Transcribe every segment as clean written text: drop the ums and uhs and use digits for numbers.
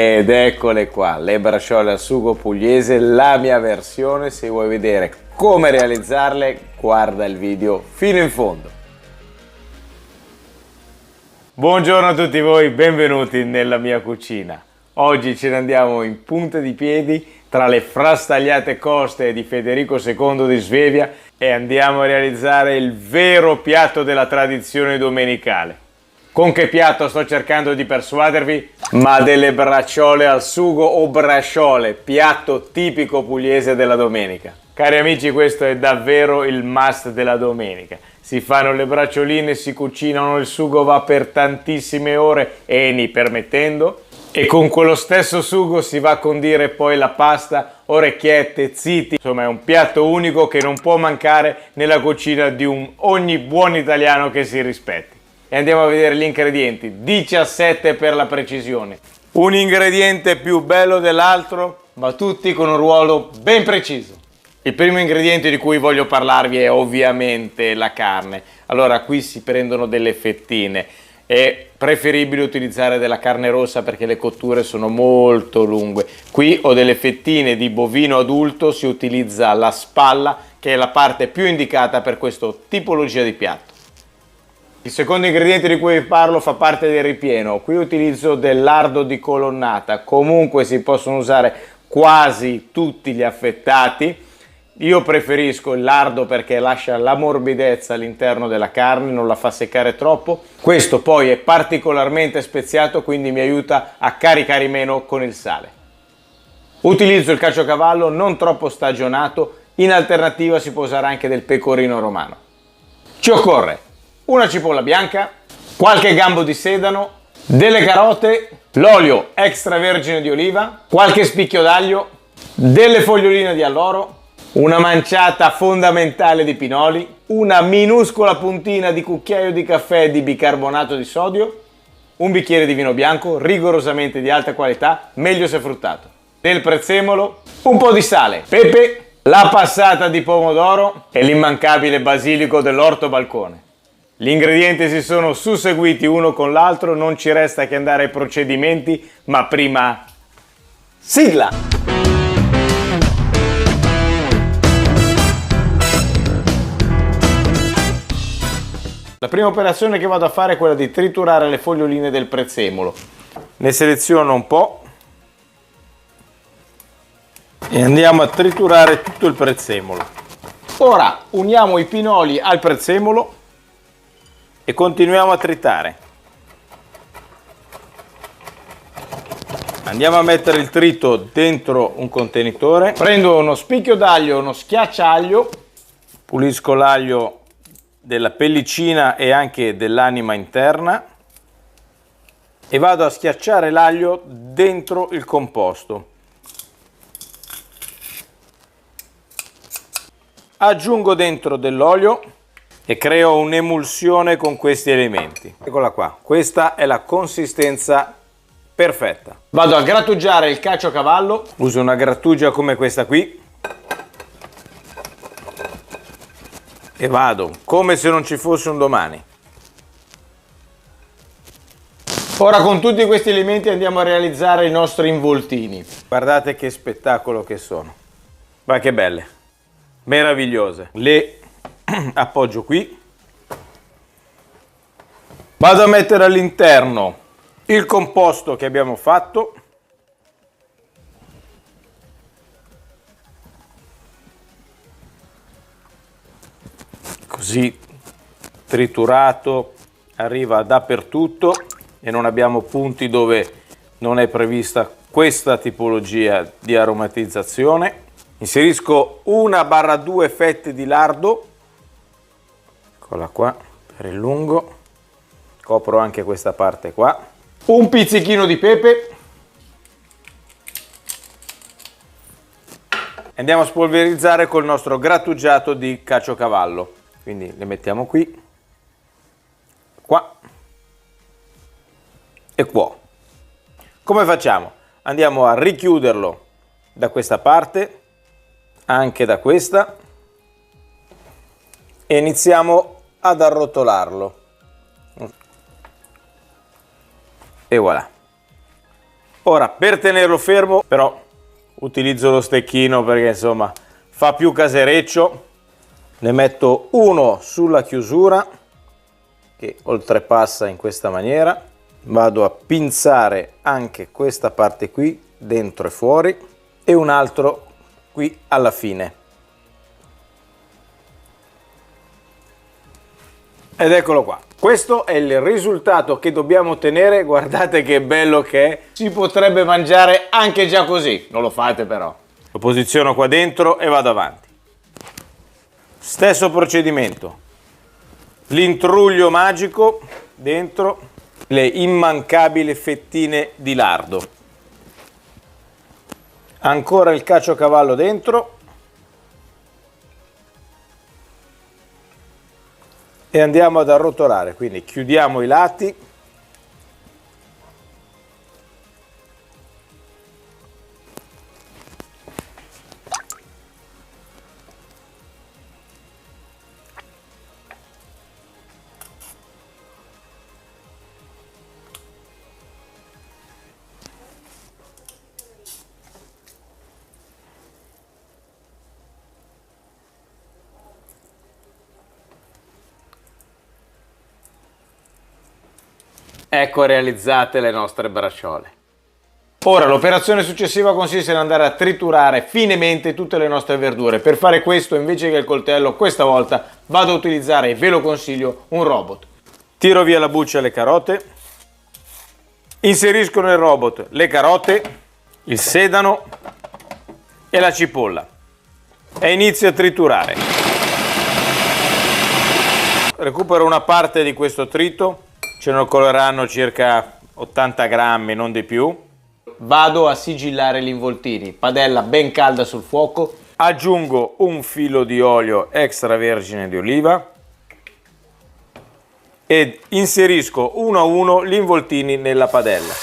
Ed eccole qua, le bracciole al sugo pugliese, la mia versione. Se vuoi vedere come realizzarle, guarda il video fino in fondo. Buongiorno a tutti voi, benvenuti nella mia cucina. Oggi ce ne andiamo in punta di piedi tra le frastagliate coste di Federico II di Svevia e andiamo a realizzare il vero piatto della tradizione domenicale. Con che piatto sto cercando di persuadervi? Ma delle bracciole al sugo o brasciole, piatto tipico pugliese della domenica. Cari amici, questo è davvero il must della domenica. Si fanno le braccioline, si cucinano, il sugo va per tantissime ore, eni permettendo, e con quello stesso sugo si va a condire poi la pasta, orecchiette, ziti. Insomma, è un piatto unico che non può mancare nella cucina di ogni buon italiano che si rispetti. E andiamo a vedere gli ingredienti, 17 per la precisione. Un ingrediente più bello dell'altro, ma tutti con un ruolo ben preciso. Il primo ingrediente di cui voglio parlarvi è ovviamente la carne. Allora, qui si prendono delle fettine. È preferibile utilizzare della carne rossa perché le cotture sono molto lunghe. Qui ho delle fettine di bovino adulto, si utilizza la spalla, che è la parte più indicata per questa tipologia di piatto. Il secondo ingrediente di cui vi parlo fa parte del ripieno. Qui utilizzo del lardo di colonnata, comunque si possono usare quasi tutti gli affettati. Io preferisco il lardo perché lascia la morbidezza all'interno della carne, non la fa seccare troppo. Questo poi è particolarmente speziato, quindi mi aiuta a caricare meno con il sale. Utilizzo il caciocavallo non troppo stagionato, in alternativa si può usare anche del pecorino romano. Ci occorre una cipolla bianca, qualche gambo di sedano, delle carote, l'olio extravergine di oliva, qualche spicchio d'aglio, delle foglioline di alloro, una manciata fondamentale di pinoli, una minuscola puntina di cucchiaio di caffè di bicarbonato di sodio, un bicchiere di vino bianco rigorosamente di alta qualità, meglio se fruttato, del prezzemolo, un po' di sale, pepe, la passata di pomodoro e l'immancabile basilico dell'orto balcone. Gli ingredienti si sono susseguiti uno con l'altro, non ci resta che andare ai procedimenti, ma prima sigla! La prima operazione che vado a fare è quella di triturare le foglioline del prezzemolo. Ne seleziono un po' e andiamo a triturare tutto il prezzemolo. Ora uniamo i pinoli al prezzemolo e continuiamo a tritare. Andiamo a mettere il trito dentro un contenitore. Prendo uno spicchio d'aglio, uno schiacciaglio, pulisco l'aglio della pellicina e anche dell'anima interna e vado a schiacciare l'aglio dentro il composto. Aggiungo dentro dell'olio e creo un'emulsione con questi elementi. Eccola qua, questa è la consistenza perfetta. Vado a grattugiare il caciocavallo, uso una grattugia come questa qui e vado come se non ci fosse un domani. Ora con tutti questi elementi andiamo a realizzare i nostri involtini. Guardate che spettacolo che sono, ma che belle, meravigliose. Le appoggio qui, vado a mettere all'interno il composto che abbiamo fatto, così triturato arriva dappertutto e non abbiamo punti dove non è prevista questa tipologia di aromatizzazione. Inserisco 1/2 fette di lardo, eccola qua per il lungo, copro anche questa parte qua, un pizzichino di pepe, andiamo a spolverizzare col nostro grattugiato di caciocavallo, quindi le mettiamo qui, qua e qua. Come facciamo? Andiamo a richiuderlo da questa parte, anche da questa, e iniziamo ad arrotolarlo e voilà. Ora, per tenerlo fermo, però utilizzo lo stecchino perché insomma fa più casereccio. Ne metto uno sulla chiusura che oltrepassa in questa maniera. Vado a pinzare anche questa parte qui, dentro e fuori, e un altro qui alla fine. Ed eccolo qua. Questo è il risultato che dobbiamo ottenere. Guardate che bello che è. Si potrebbe mangiare anche già così. Non lo fate però. Lo posiziono qua dentro e vado avanti. Stesso procedimento. L'intruglio magico dentro le immancabili fettine di lardo. Ancora il caciocavallo dentro. E andiamo ad arrotolare, quindi chiudiamo i lati. Ecco realizzate le nostre bracciole. Ora l'operazione successiva consiste in andare a triturare finemente tutte le nostre verdure. Per fare questo, invece che il coltello, questa volta vado a utilizzare, e ve lo consiglio, un robot. Tiro via la buccia alle carote, inserisco nel robot le carote, il sedano e la cipolla e inizio a triturare. Recupero una parte di questo trito. Ce ne occorreranno circa 80 grammi, non di più. Vado a sigillare gli involtini, padella ben calda sul fuoco. Aggiungo un filo di olio extravergine di oliva e inserisco uno a uno gli involtini nella padella.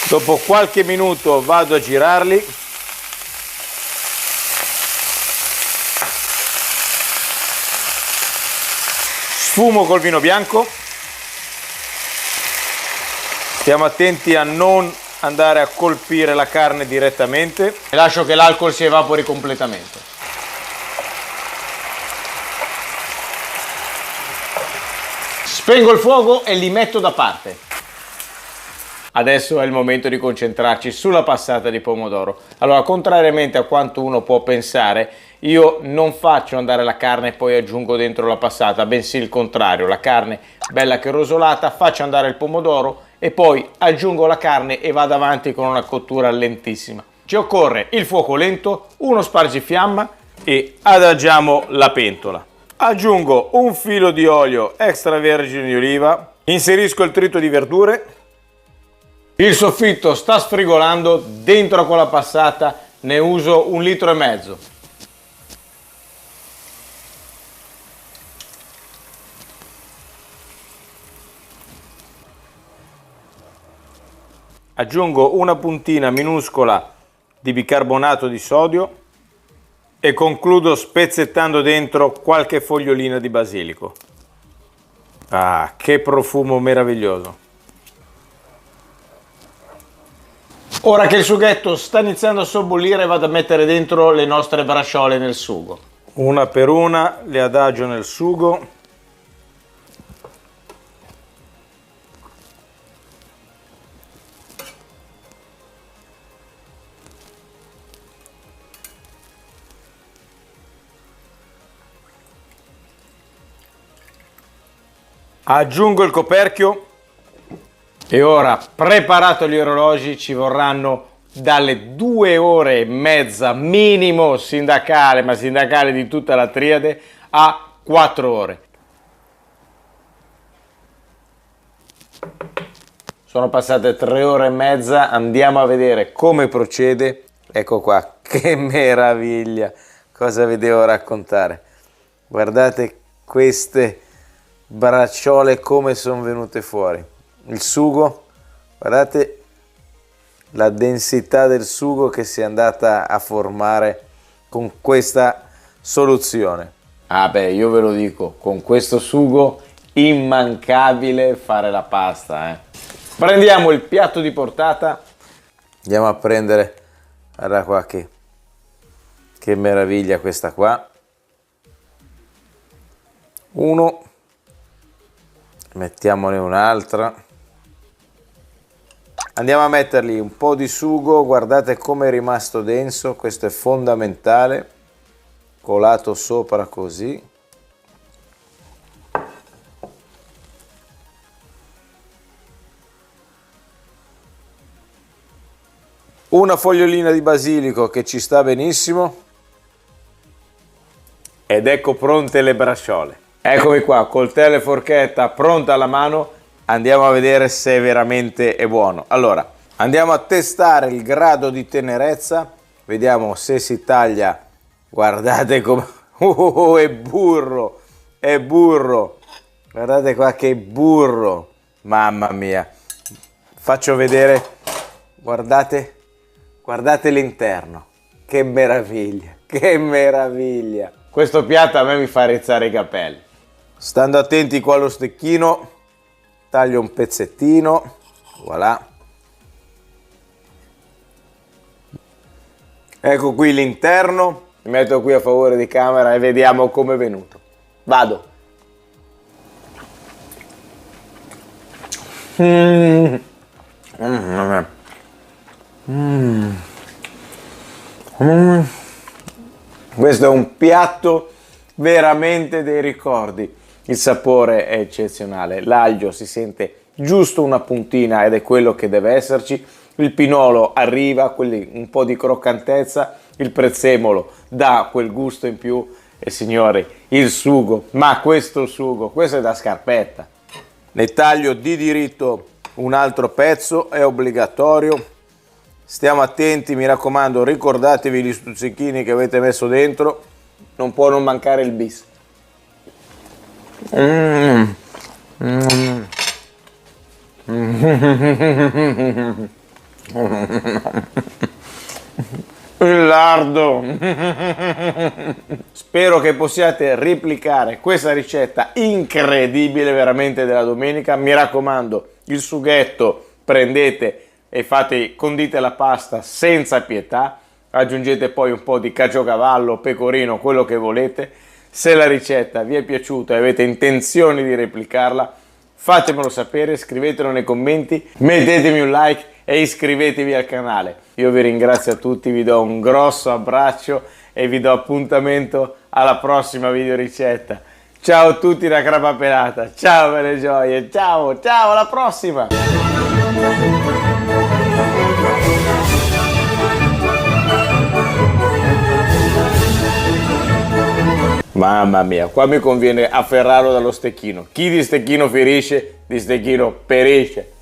Dopo qualche minuto vado a girarli. Sfumo col vino bianco. Stiamo attenti a non andare a colpire la carne direttamente e lascio che l'alcol si evapori completamente. Spengo il fuoco e li metto da parte. Adesso è il momento di concentrarci sulla passata di pomodoro. Allora, contrariamente a quanto uno può pensare, io non faccio andare la carne e poi aggiungo dentro la passata, bensì il contrario. La carne bella che rosolata, faccio andare il pomodoro e poi aggiungo la carne e vado avanti con una cottura lentissima. Ci occorre il fuoco lento, uno spargifiamma e adagiamo la pentola. Aggiungo un filo di olio extravergine di oliva, inserisco il trito di verdure. Il soffitto sta sfrigolando, dentro con la passata ne uso 1,5 litri. Aggiungo una puntina minuscola di bicarbonato di sodio e concludo spezzettando dentro qualche fogliolina di basilico. Ah, che profumo meraviglioso! Ora che il sughetto sta iniziando a sobbollire, vado a mettere dentro le nostre bracciole nel sugo. Una per una le adagio nel sugo. Aggiungo il coperchio e ora, preparato gli orologi, ci vorranno dalle 2 ore e mezza minimo sindacale, ma sindacale di tutta la triade, a 4 ore. Sono passate 3 ore e mezza, andiamo a vedere come procede. Ecco qua, che meraviglia! Cosa vi devo raccontare? Guardate queste bracciole come sono venute fuori. Il sugo, guardate la densità del sugo che si è andata a formare con questa soluzione. Ah beh, io ve lo dico, con questo sugo immancabile fare la pasta, Prendiamo il piatto di portata, andiamo a prendere, guarda qua che meraviglia questa qua. Uno, mettiamone un'altra. Andiamo a mettergli un po' di sugo, guardate come è rimasto denso, questo è fondamentale, colato sopra così. Una fogliolina di basilico che ci sta benissimo. Ed ecco pronte le bracciole. Eccomi qua, coltello e forchetta pronta alla mano. Andiamo a vedere se veramente è buono. Allora, andiamo a testare il grado di tenerezza. Vediamo se si taglia. Guardate come... è burro! È burro! Guardate qua che burro! Mamma mia! Faccio vedere. Guardate. Guardate l'interno, che meraviglia, che meraviglia. Questo piatto a me mi fa rizzare i capelli. Stando attenti qua allo stecchino, taglio un pezzettino, voilà. Ecco qui l'interno, mi metto qui a favore di camera e vediamo come è venuto. Vado. Questo è un piatto veramente dei ricordi. Il sapore è eccezionale, l'aglio si sente giusto una puntina ed è quello che deve esserci. Il pinolo arriva, un po' di croccantezza, il prezzemolo dà quel gusto in più e signori, il sugo, ma questo sugo, questo è da scarpetta. Ne taglio di diritto un altro pezzo, è obbligatorio. Stiamo attenti, mi raccomando, ricordatevi gli stuzzichini che avete messo dentro, non può non mancare il bis. Il lardo. Spero che possiate replicare questa ricetta incredibile veramente della domenica. Mi raccomando, il sughetto prendete e condite la pasta senza pietà, aggiungete poi un po' di caciocavallo, pecorino, quello che volete. Se la ricetta vi è piaciuta e avete intenzione di replicarla, fatemelo sapere, scrivetelo nei commenti, mettetemi un like e iscrivetevi al canale. Io vi ringrazio a tutti, vi do un grosso abbraccio e vi do appuntamento alla prossima video ricetta. Ciao a tutti da Crapa Pelata, ciao belle gioie, ciao, ciao, alla prossima! Mamma mia, qua mi conviene afferrarlo dallo stecchino. Chi di stecchino ferisce, di stecchino perisce.